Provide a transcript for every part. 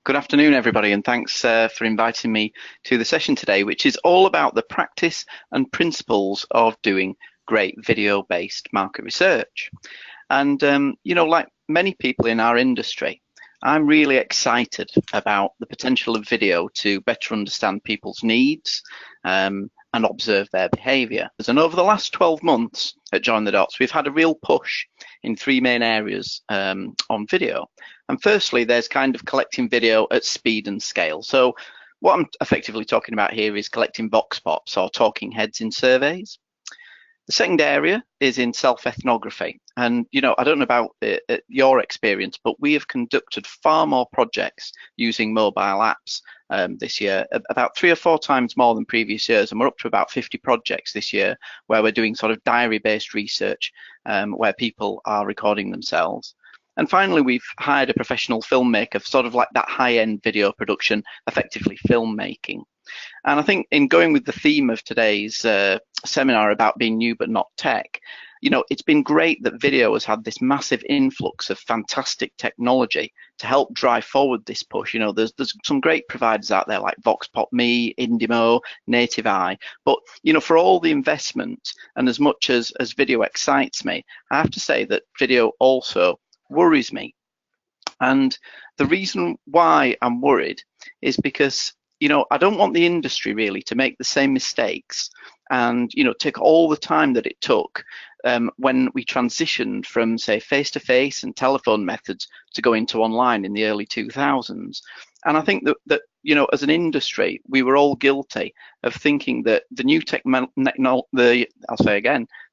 Good afternoon, everybody, and thanks for inviting me to the session today, which is all about the practice and principles of doing great video-based market research. And, like many people in our industry, I'm really excited about the potential of video to better understand people's needs and observe their behaviour. And over the last 12 months at Join the Dots, we've had a real push in three main areas on video. And firstly, there's kind of collecting video at speed and scale. So what I'm effectively talking about here is collecting vox pops or talking heads in surveys. The second area is in self-ethnography. And, I don't know about your experience, but we have conducted far more projects using mobile apps this year, about 3 or 4 times more than previous years. And we're up to about 50 projects this year where we're doing sort of diary-based research where people are recording themselves. And finally, we've hired a professional filmmaker, sort of like that high-end video production, effectively filmmaking. And I think in going with the theme of today's seminar about being new but not tech, it's been great that video has had this massive influx of fantastic technology to help drive forward this push. There's some great providers out there like VoxPopMe, Indimo, Native Eye. But, for all the investment and as much as video excites me, I have to say that video also worries me. And the reason why I'm worried is because I don't want the industry really to make the same mistakes and, take all the time that it took when we transitioned from, say, face-to-face and telephone methods to go into online in the early 2000s. And I think that as an industry, we were all guilty of thinking that the new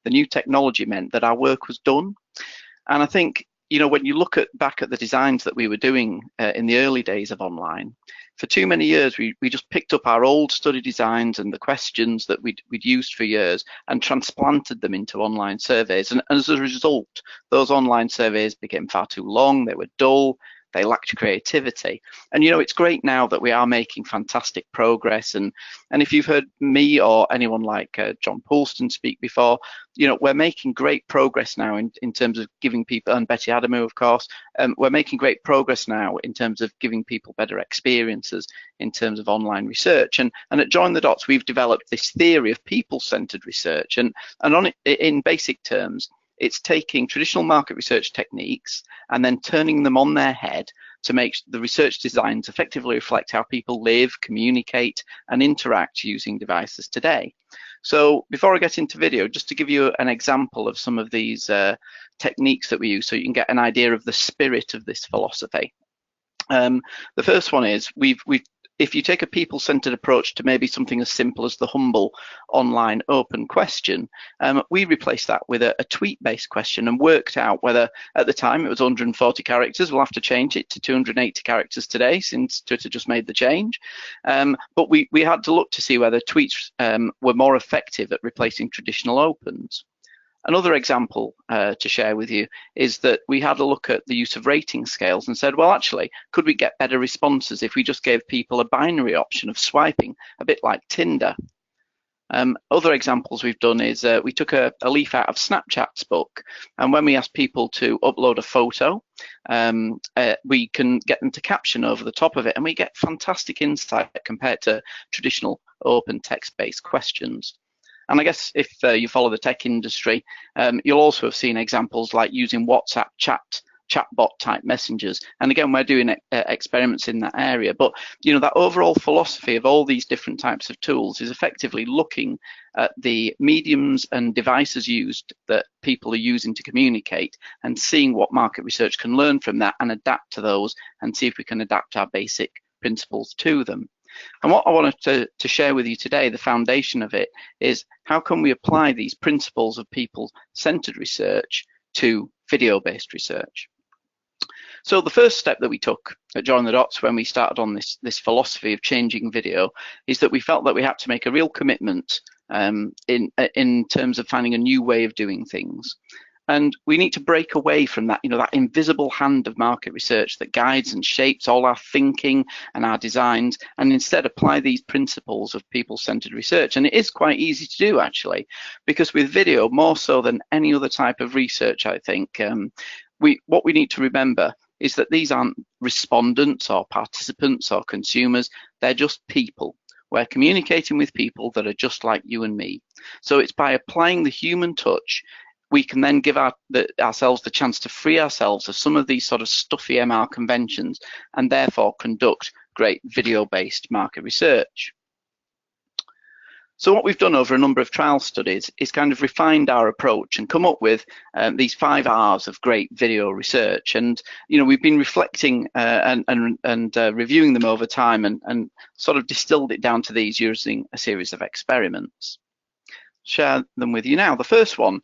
new technology meant that our work was done. And I think, when you look back at the designs that we were doing in the early days of online, for too many years, we just picked up our old study designs and the questions that we'd used for years and transplanted them into online surveys. And as a result, those online surveys became far too long, they were dull, they lacked creativity. And it's great now that we are making fantastic progress. And if you've heard me or anyone like John Poulston speak before, we're making great progress now in terms of giving people, and Betty Adamu, of course, we're making great progress now in terms of giving people better experiences in terms of online research. And at Join the Dots, we've developed this theory of people-centered research. And on it, in basic terms, it's taking traditional market research techniques and then turning them on their head to make the research designs effectively reflect how people live, communicate, and interact using devices today. So before I get into video, just to give you an example of some of these techniques that we use so you can get an idea of the spirit of this philosophy. The first one is if you take a people-centered approach to maybe something as simple as the humble online open question, we replaced that with a tweet-based question and worked out whether, at the time, it was 140 characters. We'll have to change it to 280 characters today since Twitter just made the change. But we had to look to see whether tweets were more effective at replacing traditional opens. Another example to share with you is that we had a look at the use of rating scales and said, well, actually, could we get better responses if we just gave people a binary option of swiping, a bit like Tinder? Other examples we've done is we took a leaf out of Snapchat's book, and when we asked people to upload a photo, we can get them to caption over the top of it, and we get fantastic insight compared to traditional open text-based questions. And I guess if you follow the tech industry, you'll also have seen examples like using WhatsApp chatbot type messengers. And again, we're doing experiments in that area. But, that overall philosophy of all these different types of tools is effectively looking at the mediums and devices used that people are using to communicate and seeing what market research can learn from that and adapt to those and see if we can adapt our basic principles to them. And what I wanted to share with you today, the foundation of it, is how can we apply these principles of people-centered research to video-based research. So the first step that we took at Join the Dots when we started on this philosophy of changing video is that we felt that we had to make a real commitment in terms of finding a new way of doing things. And we need to break away from that, that invisible hand of market research that guides and shapes all our thinking and our designs, and instead apply these principles of people-centered research. And it is quite easy to do, actually, because with video, more so than any other type of research, I think, what we need to remember is that these aren't respondents or participants or consumers, they're just people. We're communicating with people that are just like you and me. So it's by applying the human touch, we can then give ourselves the chance to free ourselves of some of these sort of stuffy MR conventions and therefore conduct great video-based market research. So what we've done over a number of trial studies is kind of refined our approach and come up with these 5 R's of great video research. And we've been reflecting and reviewing them over time and sort of distilled it down to these using a series of experiments. Share them with you now. The first one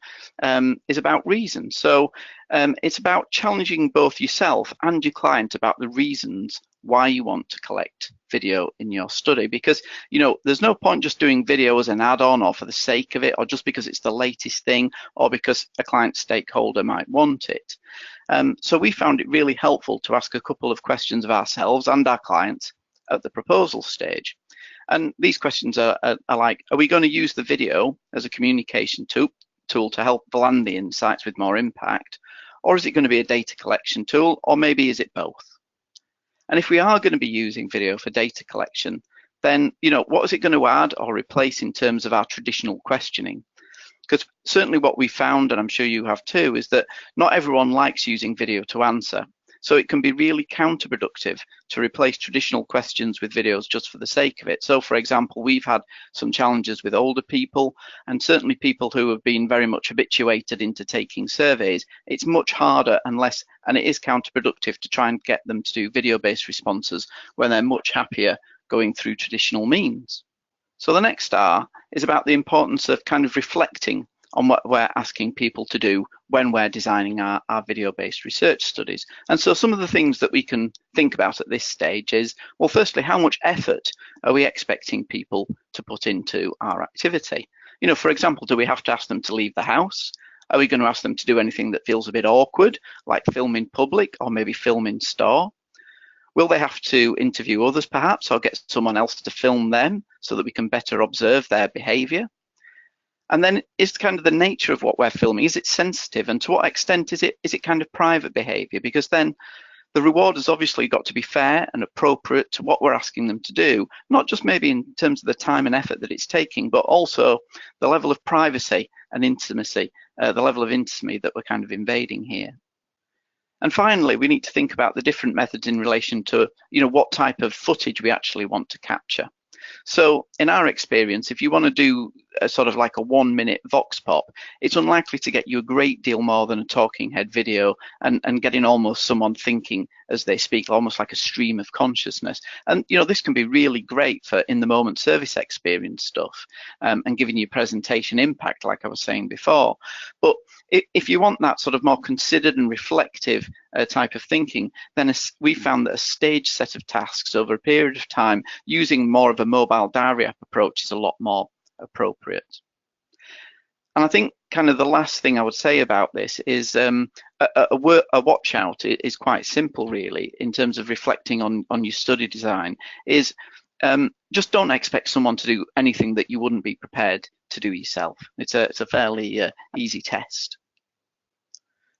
is about reason. So it's about challenging both yourself and your client about the reasons why you want to collect video in your study, because there's no point just doing video as an add-on or for the sake of it, or just because it's the latest thing, or because a client stakeholder might want it. So we found it really helpful to ask a couple of questions of ourselves and our clients at the proposal stage. And these questions are like, are we going to use the video as a communication tool to help land the insights with more impact? Or is it going to be a data collection tool? Or maybe is it both? And if we are going to be using video for data collection, then what is it going to add or replace in terms of our traditional questioning? Because certainly what we found, and I'm sure you have too, is that not everyone likes using video to answer. So it can be really counterproductive to replace traditional questions with videos just for the sake of it. So for example, we've had some challenges with older people, and certainly people who have been very much habituated into taking surveys. It's much harder and it is counterproductive to try and get them to do video-based responses when they're much happier going through traditional means. So the next R is about the importance of kind of reflecting on what we're asking people to do when we're designing our video-based research studies. And so some of the things that we can think about at this stage is, well, firstly, how much effort are we expecting people to put into our activity? For example, do we have to ask them to leave the house? Are we going to ask them to do anything that feels a bit awkward, like film in public or maybe film in store? Will they have to interview others perhaps, or get someone else to film them so that we can better observe their behavior? And then is kind of the nature of what we're filming, is it sensitive, and to what extent is it kind of private behavior? Because then the reward has obviously got to be fair and appropriate to what we're asking them to do, not just maybe in terms of the time and effort that it's taking, but also the level of privacy and intimacy, the level of intimacy that we're kind of invading here. And finally, we need to think about the different methods in relation to, what type of footage we actually want to capture. So in our experience, if you want to do a sort of like a 1-minute vox pop, it's unlikely to get you a great deal more than a talking head video and getting almost someone thinking as they speak, almost like a stream of consciousness. And this can be really great for in the moment service experience stuff and giving you presentation impact, like I was saying before. But if you want that sort of more considered and reflective type of thinking, then we found that a staged set of tasks over a period of time using more of a mobile diary app approach is a lot more appropriate. And I think kind of the last thing I would say about this is a watch out is quite simple really in terms of reflecting on your study design is just don't expect someone to do anything that you wouldn't be prepared to do yourself. It's a fairly easy test.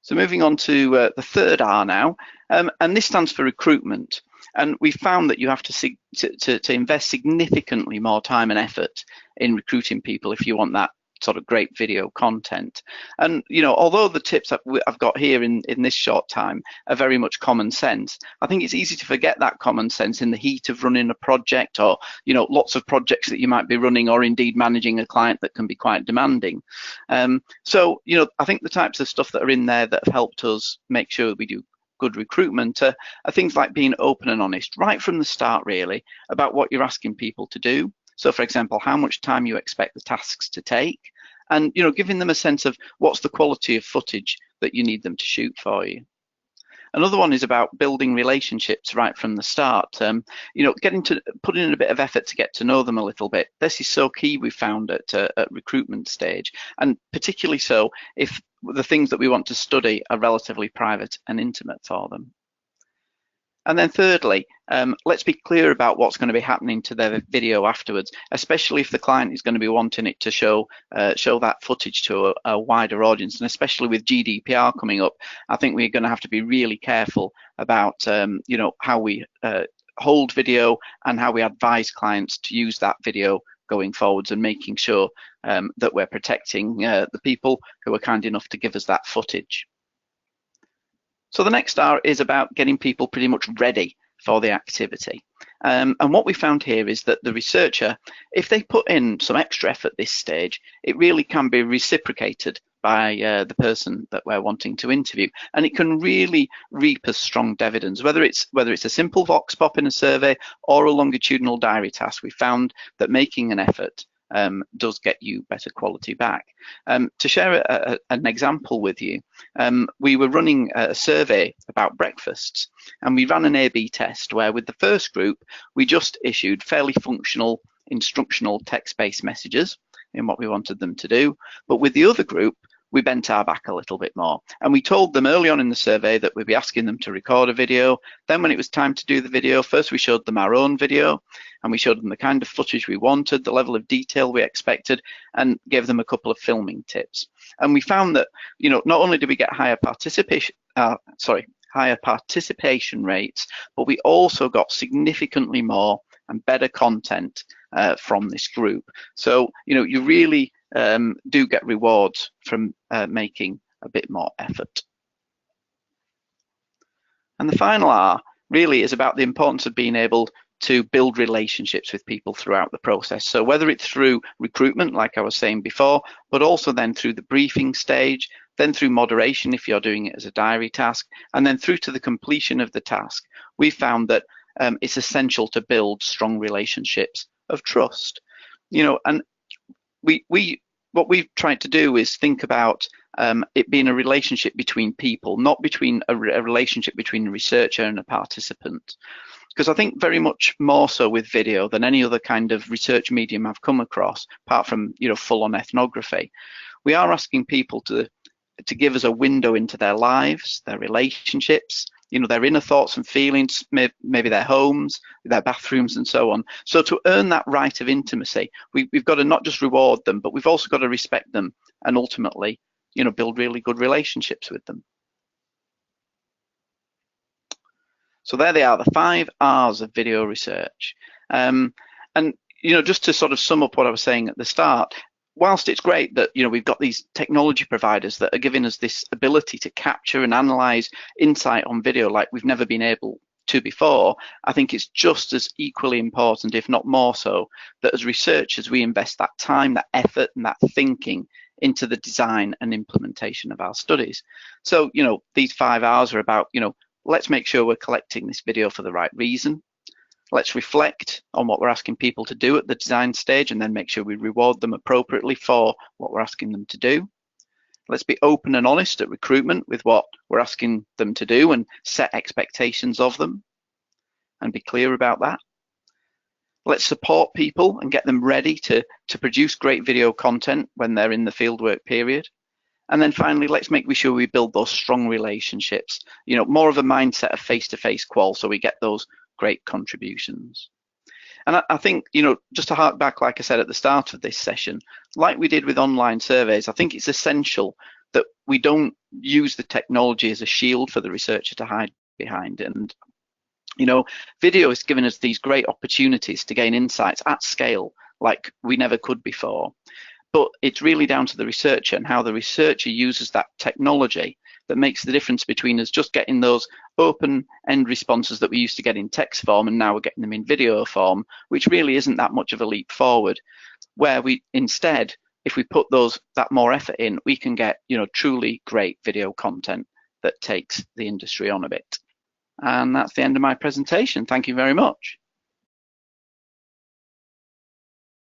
So moving on to the third R now, and this stands for recruitment. And we found that you have to invest significantly more time and effort in recruiting people if you want that sort of great video content. And although the tips I've got here in this short time are very much common sense, I think it's easy to forget that common sense in the heat of running a project, or lots of projects that you might be running, or indeed managing a client that can be quite demanding. So I think the types of stuff that are in there that have helped us make sure we do good recruitment are things like being open and honest right from the start really about what you're asking people to do. So for example, how much time you expect the tasks to take, and giving them a sense of what's the quality of footage that you need them to shoot for you. Another one is about building relationships right from the start. Putting in a bit of effort to get to know them a little bit. This is so key, we found at recruitment stage, and particularly so if the things that we want to study are relatively private and intimate for them. And then thirdly, let's be clear about what's going to be happening to their video afterwards, especially if the client is going to be wanting it to show that footage to a wider audience. And especially with GDPR coming up, I think we're going to have to be really careful about how we hold video and how we advise clients to use that video going forwards, and making sure that we're protecting the people who are kind enough to give us that footage. So the next R is about getting people pretty much ready for the activity. And what we found here is that the researcher, if they put in some extra effort at this stage, it really can be reciprocated by the person that we're wanting to interview, and it can really reap as strong dividends. Whether it's a simple vox pop in a survey or a longitudinal diary task, we found that making an effort does get you better quality back. To share an example with you, we were running a survey about breakfasts, and we ran an A/B test where with the first group we just issued fairly functional instructional text-based messages in what we wanted them to do, but with the other group we bent our back a little bit more, and we told them early on in the survey that we'd be asking them to record a video. Then when it was time to do the video, first we showed them our own video, and we showed them the kind of footage we wanted, the level of detail we expected, and gave them a couple of filming tips. And we found that, not only did we get higher participation rates, but we also got significantly more and better content from this group. So you really do get rewards from making a bit more effort. And the final R really is about the importance of being able to build relationships with people throughout the process. So whether it's through recruitment, like I was saying before, but also then through the briefing stage, then through moderation if you're doing it as a diary task, and then through to the completion of the task, we found that it's essential to build strong relationships of trust. And what we've tried to do is think about it being a relationship between people, not between a relationship between a researcher and a participant. Because I think very much more so with video than any other kind of research medium I've come across, apart from full-on ethnography, we are asking people to give us a window into their lives, their relationships, their inner thoughts and feelings, maybe their homes, their bathrooms, and so on. So to earn that right of intimacy, we've got to not just reward them, but we've also got to respect them and ultimately, build really good relationships with them. So there they are, the 5 R's of video research. And just to sort of sum up what I was saying at the start, whilst it's great that we've got these technology providers that are giving us this ability to capture and analyze insight on video like we've never been able to before, I think it's just as equally important, if not more so, that as researchers we invest that time, that effort, and that thinking into the design and implementation of our studies. So these 5 R's are about let's make sure we're collecting this video for the right reason. Let's reflect on what we're asking people to do at the design stage and then make sure we reward them appropriately for what we're asking them to do. Let's be open and honest at recruitment with what we're asking them to do and set expectations of them and be clear about that. Let's support people and get them ready to produce great video content when they're in the fieldwork period. And then finally, let's make sure we build those strong relationships, more of a mindset of face-to-face qual, so we get those great contributions. And I think, just to hark back, like I said at the start of this session, like we did with online surveys, I think it's essential that we don't use the technology as a shield for the researcher to hide behind. And, video has given us these great opportunities to gain insights at scale like we never could before. But it's really down to the researcher and how the researcher uses that technology that makes the difference between us just getting those open-end responses that we used to get in text form and now we're getting them in video form, which really isn't that much of a leap forward, where we instead, if we put that more effort in, we can get truly great video content that takes the industry on a bit. And that's the end of my presentation. Thank you very much.